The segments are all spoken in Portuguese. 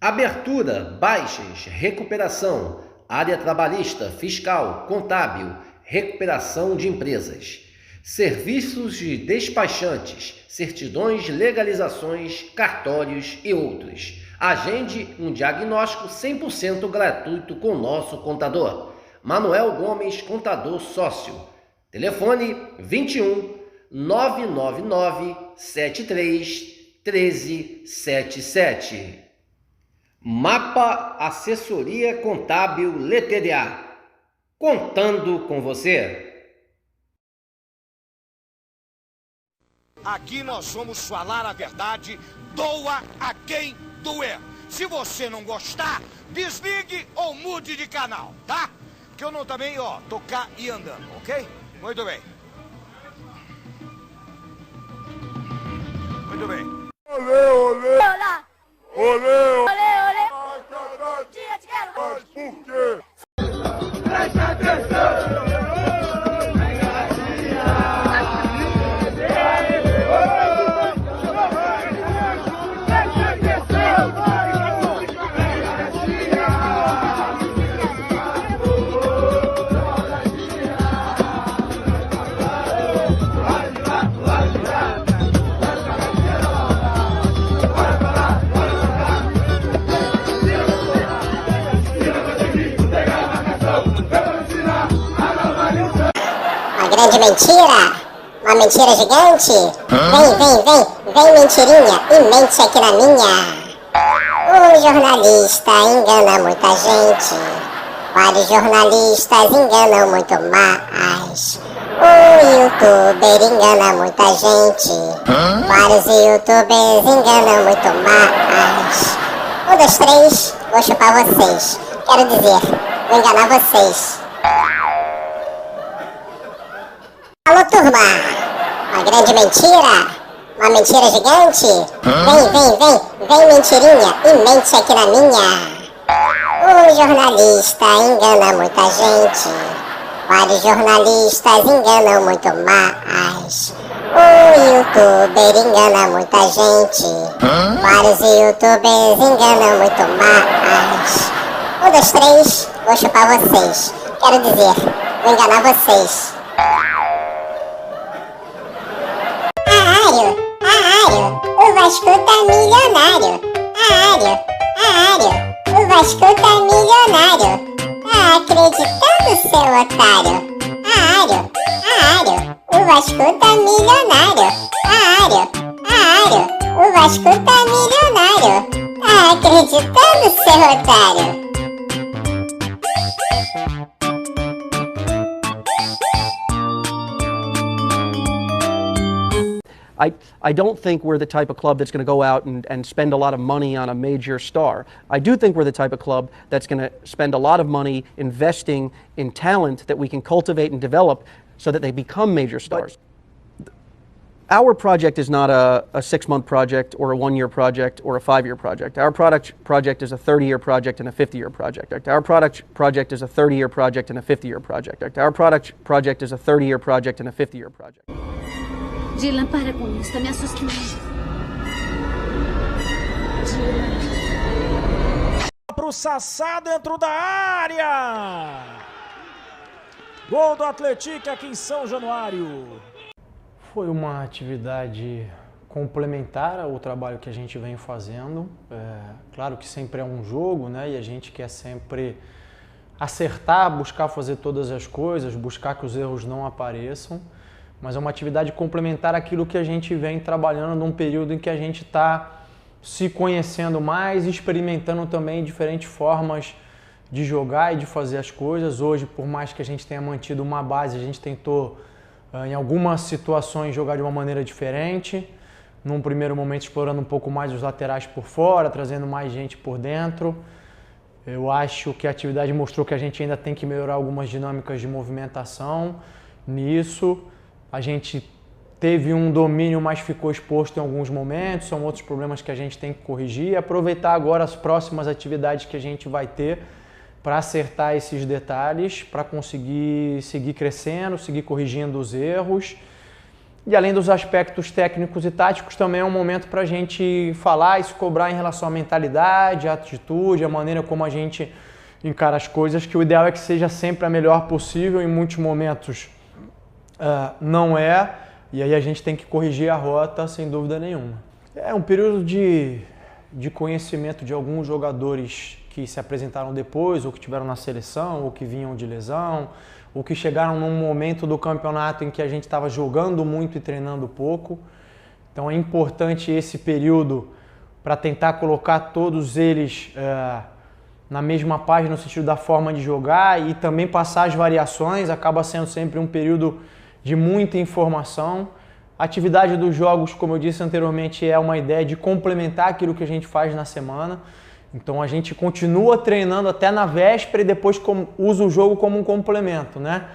Abertura, baixas, recuperação, área trabalhista, fiscal, contábil, recuperação de empresas. Serviços de despachantes, certidões, legalizações, cartórios e outros. Agende um diagnóstico 100% gratuito com nosso contador. Manuel Gomes, contador sócio. Telefone 21 999 73 1377. Mapa Assessoria Contábil LTDA. Contando com você. Aqui nós vamos falar a verdade, doa a quem doer. Se você não gostar, desligue ou mude de canal, tá? Que eu não também, tocar e andando, ok? Muito bem. Muito bem. Olê, olê! Olá! Olê, olê! Olê, olê! Ai, caralho! Dia te quero! Mas por quê? Presta atenção! Grande mentira, uma mentira gigante. Vem mentirinha e mente aqui na minha. O jornalista engana muita gente, vários jornalistas enganam muito mais. O youtuber engana muita gente, vários youtubers enganam muito mais. 1, 2, 3, vou chupar vocês, quero dizer, vou enganar vocês. Alô, turma! Uma grande mentira? Uma mentira gigante? Vem mentirinha e mente aqui na minha. O jornalista engana muita gente, vários jornalistas enganam muito mais. O youtuber engana muita gente, vários youtubers enganam muito mais. 1, 2, 3, vou chupar vocês, quero dizer, vou enganar vocês. O Vasco tá milionário. O Vasco tá milionário. Tá acreditando, seu otário? O Vasco tá milionário. O Vasco tá milionário. Tá acreditando, seu otário? I don't think we're the type of club that's going to go out and spend a lot of money on a major star. I do think we're the type of club that's going to spend a lot of money investing in talent that we can cultivate and develop so that they become major stars. But our project is not a 6-month project or a 1-year project or a 5-year project. Our project is a 30-year project and a 50-year project. Our project is a 30-year project and a 50-year project. Our project is a 30-year project and a 50-year project. Dylan, para com isso, tá me assustando. Dylan. Pro Sassá dentro da área! Gol do Atlético aqui em São Januário. Foi uma atividade complementar ao trabalho que a gente vem fazendo. Claro que sempre é um jogo, né? E a gente quer sempre acertar, buscar fazer todas as coisas, buscar que os erros não apareçam. Mas é uma atividade complementar àquilo que a gente vem trabalhando num período em que a gente está se conhecendo mais, experimentando também diferentes formas de jogar e de fazer as coisas. Hoje, por mais que a gente tenha mantido uma base, a gente tentou, em algumas situações, jogar de uma maneira diferente. Num primeiro momento, explorando um pouco mais os laterais por fora, trazendo mais gente por dentro. Eu acho que a atividade mostrou que a gente ainda tem que melhorar algumas dinâmicas de movimentação nisso. A gente teve um domínio, mas ficou exposto em alguns momentos, são outros problemas que a gente tem que corrigir e aproveitar agora as próximas atividades que a gente vai ter para acertar esses detalhes, para conseguir seguir crescendo, seguir corrigindo os erros E além dos aspectos técnicos e táticos, também é um momento para a gente falar e se cobrar em relação à mentalidade, à atitude, à maneira como a gente encara as coisas, que o ideal é que seja sempre a melhor possível, em muitos momentos não é, e aí a gente tem que corrigir a rota sem dúvida nenhuma. É um período de conhecimento de alguns jogadores que se apresentaram depois, ou que tiveram na seleção, ou que vinham de lesão, ou que chegaram num momento do campeonato em que a gente estava jogando muito e treinando pouco. Então é importante esse período para tentar colocar todos eles na mesma página no sentido da forma de jogar e também passar as variações. Acaba sendo sempre um período de muita informação. A atividade dos jogos, como eu disse anteriormente, é uma ideia de complementar aquilo que a gente faz na semana. Então a gente continua treinando até na véspera e depois usa o jogo como um complemento, né?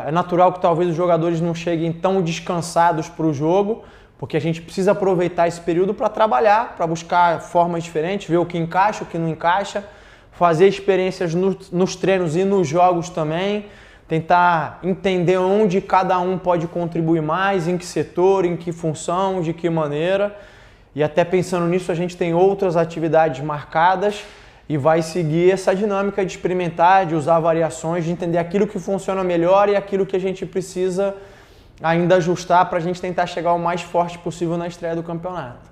É natural que talvez os jogadores não cheguem tão descansados para o jogo, porque a gente precisa aproveitar esse período para trabalhar, para buscar formas diferentes, ver o que encaixa, o que não encaixa, fazer experiências nos treinos e nos jogos também, tentar entender onde cada um pode contribuir mais, em que setor, em que função, de que maneira. E até pensando nisso, a gente tem outras atividades marcadas e vai seguir essa dinâmica de experimentar, de usar variações, de entender aquilo que funciona melhor e aquilo que a gente precisa ainda ajustar para a gente tentar chegar o mais forte possível na estreia do campeonato.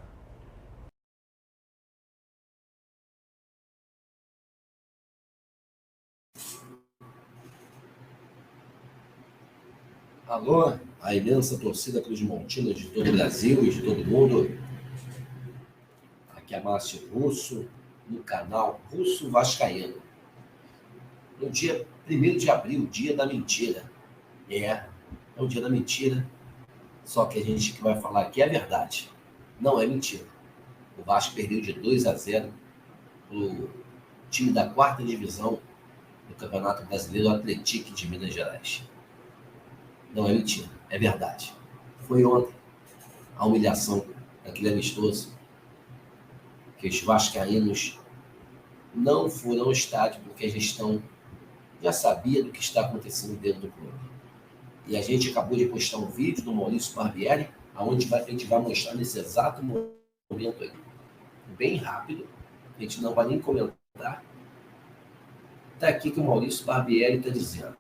Alô, a imensa torcida cruzmontina de todo o Brasil e de todo o mundo. Aqui é Márcio Russo, no canal Russo Vascaíno. No dia 1º de abril, dia da mentira. É o dia da mentira, só que a gente que vai falar aqui é a verdade. Não é mentira. O Vasco perdeu de 2-0 pro time da 4ª divisão do Campeonato Brasileiro, o Atlético de Minas Gerais. Não é mentira, é verdade. Foi ontem a humilhação daquele amistoso, que os vascaínos não foram ao estádio porque a gestão já sabia do que está acontecendo dentro do clube. E a gente acabou de postar um vídeo do Maurício Barbieri, onde a gente vai mostrar nesse exato momento aí. Bem rápido, a gente não vai nem comentar. Está aqui que o Maurício Barbieri está dizendo.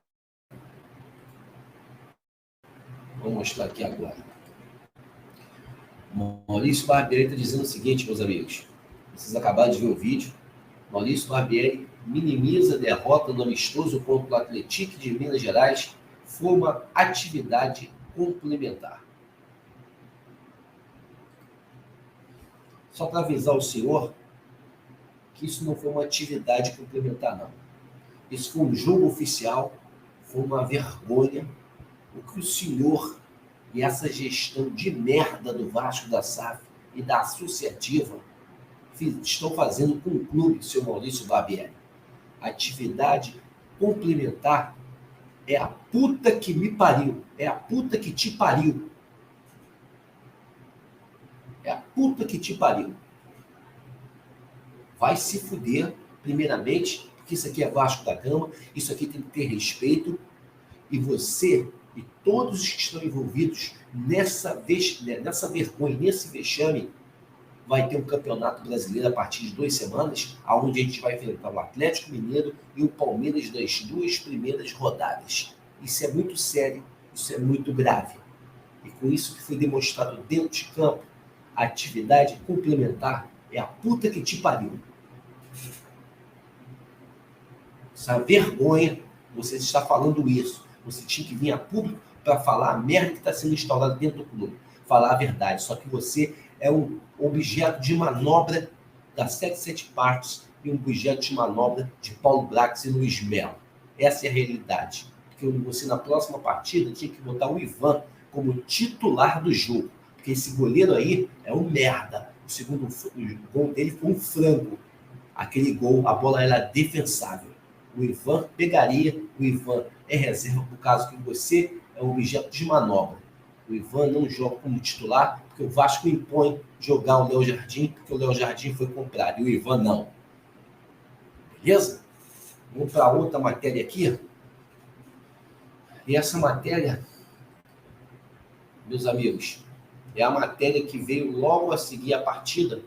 Vou mostrar aqui agora. O Maurício Barbieri está dizendo o seguinte, meus amigos. Vocês acabaram de ver o vídeo. Maurício Barbieri minimiza a derrota no amistoso contra o Atlético de Minas Gerais. Foi uma atividade complementar. Só para avisar o senhor que isso não foi uma atividade complementar, não. Isso foi um jogo oficial, foi uma vergonha. O que o senhor e essa gestão de merda do Vasco, da SAF e da Associativa estão fazendo com o clube, seu Maurício Barbieri. Atividade complementar é a puta que me pariu. É a puta que te pariu. É a puta que te pariu. Vai se fuder, primeiramente, porque isso aqui é Vasco da Gama, isso aqui tem que ter respeito, e você e todos os que estão envolvidos nessa vergonha, nesse vexame, vai ter um campeonato brasileiro a partir de 2 semanas, onde a gente vai enfrentar o Atlético Mineiro e o Palmeiras nas 2 primeiras rodadas. Isso é muito sério, isso é muito grave. E com isso que foi demonstrado dentro de campo, a atividade complementar é a puta que te pariu. Essa vergonha, você está falando isso. Você tinha que vir a público para falar a merda que está sendo instaurada dentro do clube. Falar a verdade. Só que você é um objeto de manobra da 77 Partos e um objeto de manobra de Paulo Brax e Luiz Melo. Essa é a realidade. Porque você, na próxima partida, tinha que botar o Ivan como titular do jogo. Porque esse goleiro aí é um merda. O segundo gol dele foi um frango. Aquele gol, a bola era defensável. O Ivan pegaria, o Ivan é reserva por causa que você é um objeto de manobra. O Ivan não joga como titular, porque o Vasco impõe jogar o Léo Jardim, porque o Léo Jardim foi comprado, e o Ivan não. Beleza? Vamos para outra matéria aqui. E essa matéria meus amigos, é a matéria que veio logo a seguir a partida.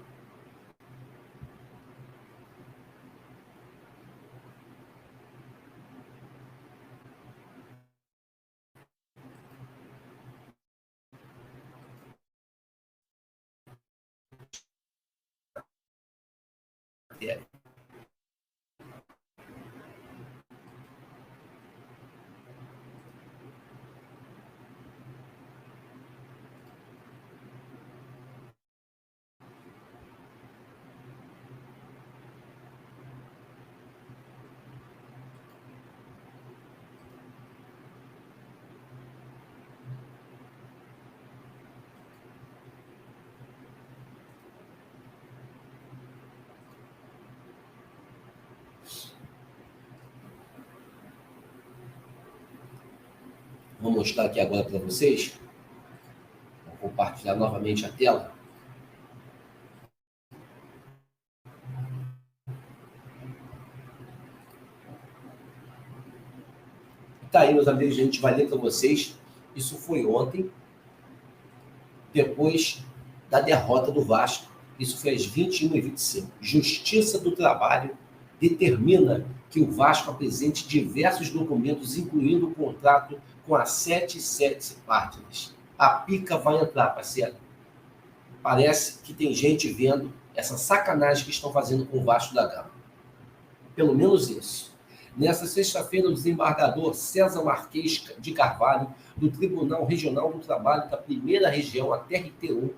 Vou mostrar aqui agora para vocês. Vou compartilhar novamente a tela. Tá aí, meus amigos, a gente vai ler para vocês. Isso foi ontem, depois da derrota do Vasco. Isso foi às 21h25. Justiça do Trabalho determina que o Vasco apresente diversos documentos, incluindo o contrato com as 77 Partners. A pica vai entrar, parceiro. Parece que tem gente vendo essa sacanagem que estão fazendo com o Vasco da Gama. Pelo menos isso. Nesta sexta-feira, o desembargador César Marques de Carvalho, do Tribunal Regional do Trabalho da Primeira Região, a TRT1,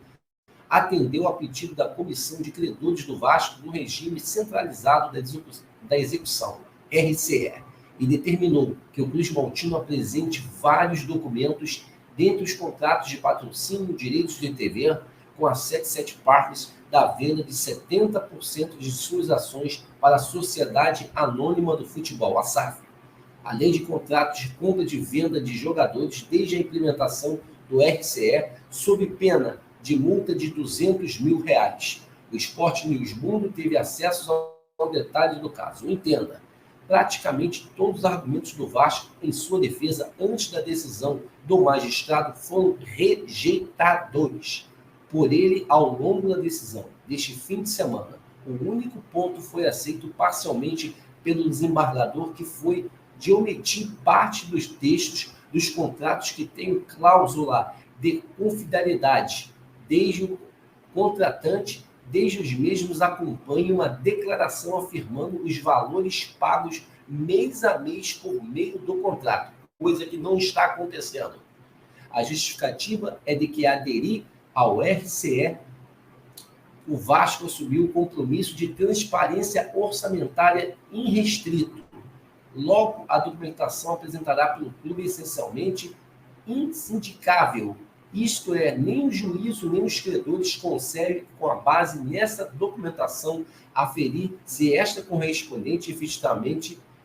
atendeu a pedido da Comissão de Credores do Vasco do Regime Centralizado da Execução, RCE, e determinou que o Cruz Maltino apresente vários documentos, dentre os contratos de patrocínio, direitos de TV, com a 77 Partners, da venda de 70% de suas ações para a Sociedade Anônima do Futebol, a SAF, além de contratos de compra de venda de jogadores desde a implementação do RCE, sob pena de multa de R$200 mil. O Sport News Mundo teve acesso ao detalhe do caso. Entenda, praticamente todos os argumentos do Vasco em sua defesa antes da decisão do magistrado foram rejeitados por ele ao longo da decisão deste fim de semana. O único ponto foi aceito parcialmente pelo desembargador, que foi de omitir parte dos textos dos contratos que têm cláusula de confidencialidade, desde o contratante, desde os mesmos acompanham uma declaração afirmando os valores pagos mês a mês por meio do contrato, coisa que não está acontecendo. A justificativa é de que aderir ao RCE, o Vasco assumiu o compromisso de transparência orçamentária irrestrito. Logo, a documentação apresentará pelo clube essencialmente insindicável. Isto é, nem o juízo nem os credores conseguem, com a base nessa documentação, aferir se esta correspondente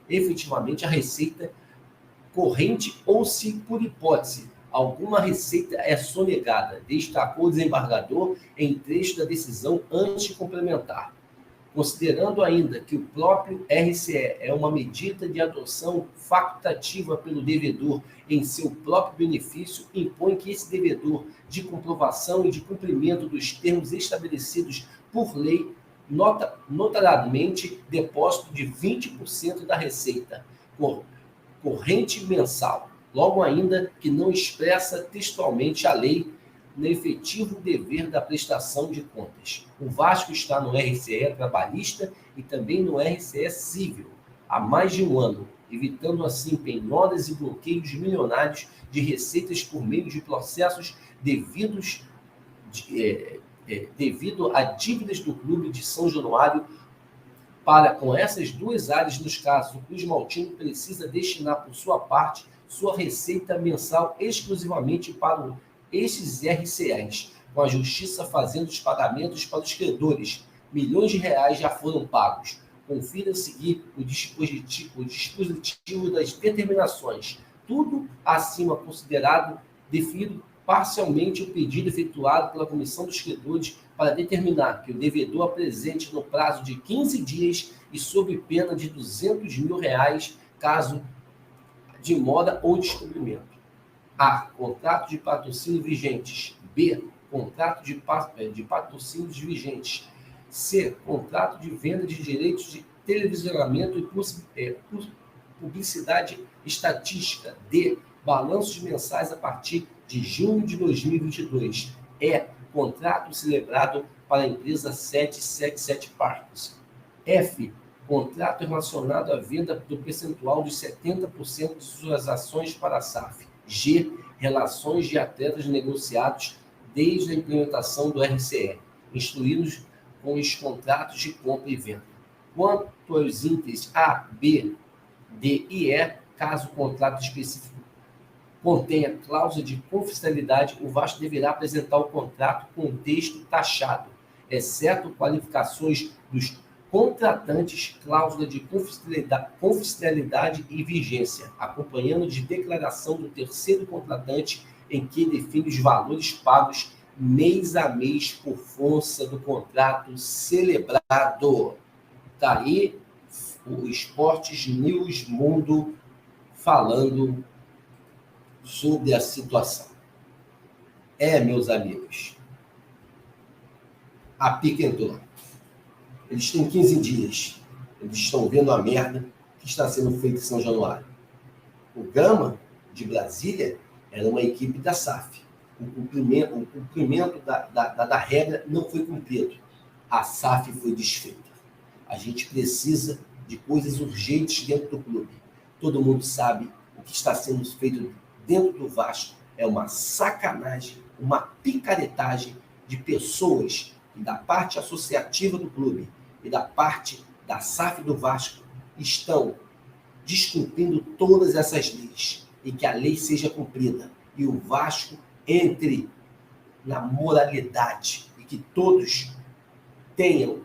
efetivamente à receita corrente ou se, por hipótese, alguma receita é sonegada, destacou o desembargador em trecho da decisão antes de complementar. Considerando ainda que o próprio RCE é uma medida de adoção facultativa pelo devedor em seu próprio benefício, impõe que esse devedor de comprovação e de cumprimento dos termos estabelecidos por lei, notadamente depósito de 20% da receita corrente mensal, logo ainda que não expressa textualmente a lei no efetivo dever da prestação de contas. O Vasco está no RCE trabalhista e também no RCE civil há mais de um ano, evitando assim penhoras e bloqueios milionários de receitas por meio de processos devido a dívidas do clube de São Januário. Para com essas duas áreas nos casos, o Cruz Maltino precisa destinar por sua parte sua receita mensal exclusivamente para estes RCEs, com a Justiça fazendo os pagamentos para os credores. Milhões de reais já foram pagos. Confira a seguir o dispositivo das determinações. Tudo acima considerado, definido parcialmente o pedido efetuado pela Comissão dos Credores para determinar que o devedor apresente no prazo de 15 dias e sob pena de R$200 mil, caso de mora ou descobrimento. A. Contrato de patrocínio vigentes. B. Contrato de patrocínios vigentes. C. Contrato de venda de direitos de televisionamento e publicidade estatística. D. Balanços mensais a partir de junho de 2022. E. Contrato celebrado para a empresa 777 Parques. F. Contrato relacionado à venda do percentual de 70% de suas ações para a SAF. G. Relações de atletas negociados desde a implementação do RCE, instruídos com os contratos de compra e venda. Quanto aos itens A, B, D e E, caso o contrato específico contenha cláusula de confidencialidade, o Vasco deverá apresentar o contrato com o texto taxado, exceto qualificações dos contratantes, cláusula de confidencialidade e vigência, acompanhando de declaração do terceiro contratante em que define os valores pagos mês a mês por força do contrato celebrado. Está aí o Esportes News Mundo falando sobre a situação. Meus amigos, a pica entrou. Eles têm 15 dias. Eles estão vendo a merda que está sendo feita em São Januário. O Gama, de Brasília, era uma equipe da SAF. O cumprimento da regra não foi cumprido. A SAF foi desfeita. A gente precisa de coisas urgentes dentro do clube. Todo mundo sabe o que está sendo feito dentro do Vasco. É uma sacanagem, uma picaretagem de pessoas e da parte associativa do clube e da parte da SAF do Vasco estão descumprindo todas essas leis e que a lei seja cumprida e o Vasco entre na moralidade e que todos tenham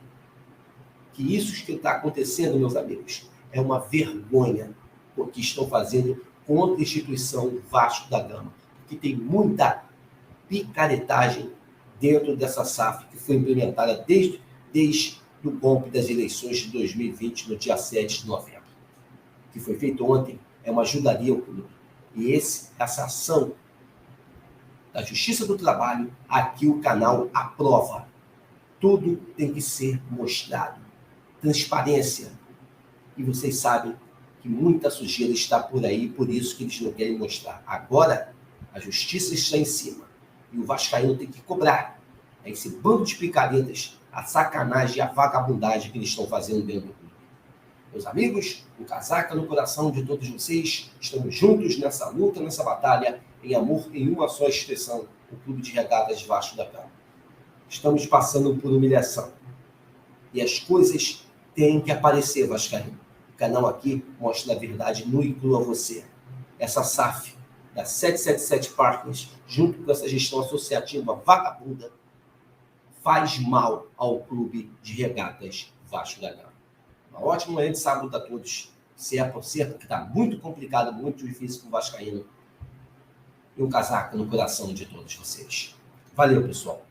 que isso que está acontecendo, meus amigos, é uma vergonha o que estão fazendo contra a instituição Vasco da Gama, porque tem muita picaretagem dentro dessa SAF que foi implementada desde o golpe das eleições de 2020, no dia 7 de novembro. O que foi feito ontem é uma ajudaria ao clube. E essa ação da Justiça do Trabalho, aqui o canal aprova. Tudo tem que ser mostrado. Transparência. E vocês sabem que muita sujeira está por aí, por isso que eles não querem mostrar. Agora, a Justiça está em cima. E o vascaíno tem que cobrar. Esse bando de picaretas, a sacanagem e a vagabundagem que eles estão fazendo dentro do clube. Meus amigos, o casaca no coração de todos vocês, estamos juntos nessa luta, nessa batalha, em amor, em uma só expressão, o Clube de Regatas Vasco da Gama. Estamos passando por humilhação. E as coisas têm que aparecer, vascaíno. O canal aqui mostra a verdade nua e crua a você. Essa SAF, da 777 Partners, junto com essa gestão associativa vagabunda, faz mal ao Clube de Regatas Vasco da Gama. Uma ótima manhã de sábado a todos. Se é por certo que está muito complicado, muito difícil para o vascaíno. E um casaco no coração de todos vocês. Valeu, pessoal.